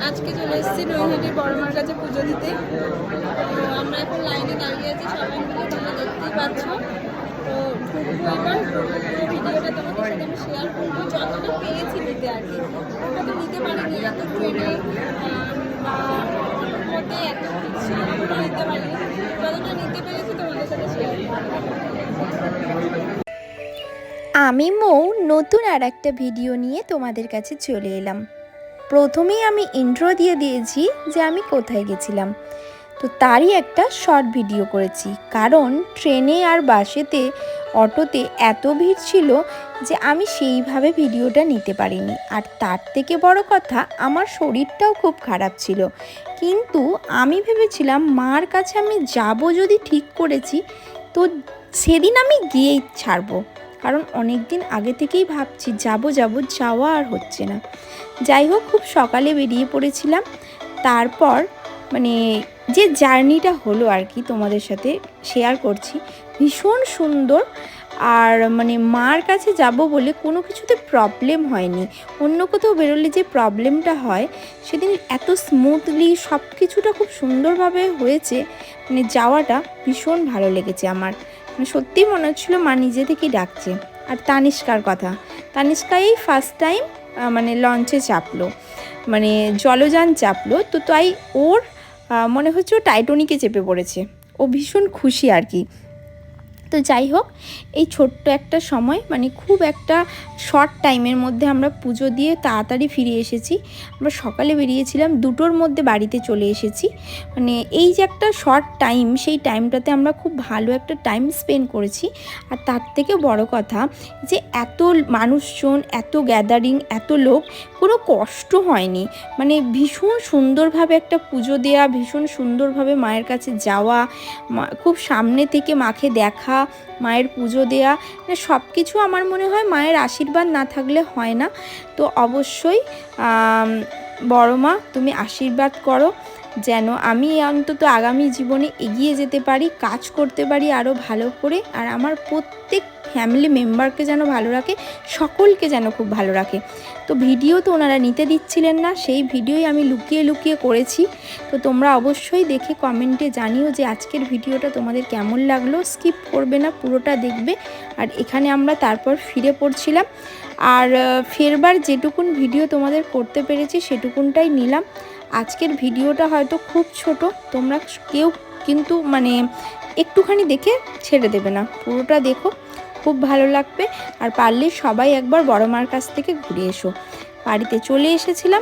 আজকে চলে এসেছি নৈহাটির বড় মার কাছে পুজো দিতে। তো আমরা এখন লাইনে দাঁড়িয়ে আছি সবাই মিলে, তোমরা দেখতেই পাচ্ছ। তো ঢুকবো, এবার পুরো ভিডিওটা তোমাদের সাথে আমি শেয়ার করবো, যতটা পেয়েছি নিতে আর কি। ওটা তো নিতে পারিনি, এত ট্রেনে বা মধ্যে এত কিছু নিতে পারিনি, যতটা নিতে পেরেছি তোমাদের সাথে শেয়ার করবো। আমি মৌ নতুন আর একটা ভিডিও নিয়ে তোমাদের কাছে চলে এলাম। প্রথমেই আমি ইন্ট্রো দিয়ে দিয়েছি যে আমি কোথায় গেছিলাম, তো তারই একটা শর্ট ভিডিও করেছি। কারণ ট্রেনে আর বাসেতে অটোতে এত ভিড় ছিল যে আমি সেইভাবে ভিডিওটা নিতে পারিনি। আর তার থেকে বড় কথা, আমার শরীরটাও খুব খারাপ ছিল। কিন্তু আমি ভেবেছিলাম মার কাছে আমি যাব, যদি ঠিক করেছি তো সেদিন আমি গিয়েই ছাড়বো। কারণ অনেক দিন আগে থেকেই ভাবছি যাওয়া আর হচ্ছে না। যাই হোক, খুব সকালে বেরিয়ে পড়েছিলাম। তারপর যে জার্নিটা হলো আর কি তোমাদের সাথে শেয়ার করছি, ভীষণ সুন্দর। আর মার কাছে যাব বলে কোনো কিছুতে প্রবলেম হয়নি। অন্য কোথাও বেরোলে যে প্রবলেমটা হয়, সেদিন এত স্মুথলি সব কিছুটা খুব সুন্দরভাবে হয়েছে। যাওয়াটা ভীষণ ভালো লেগেছে আমার। সত্যিই মনে হচ্ছিলো মা নিজে থেকেই ডাকছে। আর তানিষ্কার কথা, তানিষ্কা এই ফার্স্ট টাইম লঞ্চে চাপলো, জলযান চাপলো। তো তাই ওর মনে হচ্ছে ও টাইটানিকে চেপে পড়েছে। ও ভীষণ খুশি আর কি। তো যাই হোক, এই ছোট্ট একটা সময় খুব একটা শর্ট টাইমের মধ্যে আমরা পুজো দিয়ে তাড়াতাড়ি ফিরে এসেছি। আমরা সকালে বেরিয়েছিলাম, 2টোর মধ্যে বাড়িতে চলে এসেছি। এই যে একটা শর্ট টাইম, সেই টাইমটাতে আমরা খুব ভালো একটা টাইম স্পেন্ড করেছি। আর তার থেকে বড় কথা যে এত মানুষজন, এত গ্যাদারিং, এত লোক, কোনো কষ্ট হয়নি। ভীষণ সুন্দরভাবে একটা পুজো দেওয়া, ভীষণ সুন্দরভাবে মায়ের কাছে যাওয়া, খুব সামনে থেকে মাকে দেখা, মায়ের পুজো দেয়া, সব কিছু আমার মনে হয় মায়ের আশীর্বাদ না থাকলে হয় না। তো অবশ্যই বড় মা, তুমি আশীর্বাদ করো যেন আমি অন্তত আগামী জীবনে এগিয়ে যেতে পারি, কাজ করতে পারি আরও ভালো করে। আর আমার প্রত্যেক ফ্যামিলি মেম্বারকে যেন ভালো রাখে, সকলকে যেন খুব ভালো রাখে। তো ভিডিও তো ওনারা নিতে দিচ্ছিলেন না, সেই ভিডিওই আমি লুকিয়ে লুকিয়ে করেছি। তো তোমরা অবশ্যই দেখে কমেন্টে জানিও যে আজকের ভিডিওটা তোমাদের কেমন লাগলো। স্কিপ করবে না, পুরোটা দেখবে। আর এখানে আমরা তারপর ফিরে পড়ছিলাম। আর ফেরবার যেটুকুন ভিডিও তোমাদের করতে পেরেছি সেটুকুনটাই নিলাম। আজকের ভিডিওটা হয়তো খুব ছোট, তোমরা কেউ কিন্তু একটুখানি দেখে ছেড়ে দেবে না, পুরোটা দেখো, খুব ভালো লাগবে। আর পারলে সবাই একবার বড় মার কাছ থেকে ঘুরে এসো। বাড়িতে চলে এসেছিলাম।